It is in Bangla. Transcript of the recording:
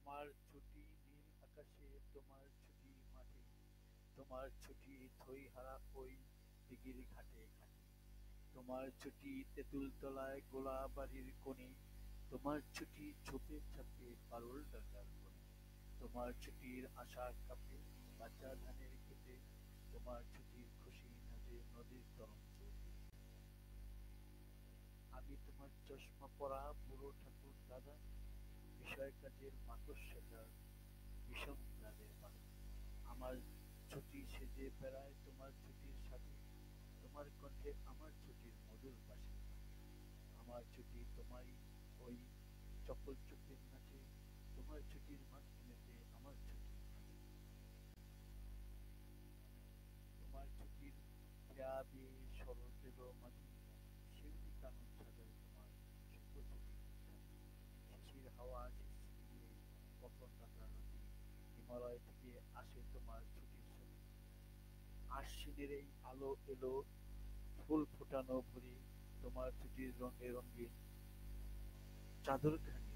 আমার ছুটি নীল আকাশে, তোমার ছুটি মাঠে, তোমার ছুটি থইহারা ওই দিঘির ঘাটে ঘাটে, তোমার ছুটি তেঁতুল তলায় গোলা বাড়ির কোণে, তোমার ছুটি ঝোপে ঝাপে পারুল ডাঙ্গার কোণে, তোমার ছুটির আশা কাপে বাচ্চা ধানের খেতে, তোমার ছুটির খুশি নাচে নদীর তরঙ্গ। আমি তোমার চশমা পরা বুড়ো ঠাকুর দাদা, বিষয় কাজের মাকড়সাটার বিষম তাদের বাধা। আমার ছুটি সেজে বেড়ায় তোমার ছুটির সাথে, তোমার কণ্ঠে আমার ছুটির মধুর বাসি। আমার ছুটি তোমারই ওই চপল চোখের নাচে, তোমার ছুটির মাঝখানেতে আমার ছুটি আছে। তোমার ছুটির খেয়া দিয়ে শরৎ এলো মাঝে, শিউলি কানন সাজায় তোমার শুভ ছুটির বিখ্যাত। শিশির হাওয়া ঝিরঝিরিয়ে কখন রাতারাতি হিমালয় থেকে আসে তোমার ছুটির ছবি। আশ্বিনের এই আলো এলো ফুল ফোটানো ভরে, তোমার ছুটির রঙে রঙিন চাদরখানি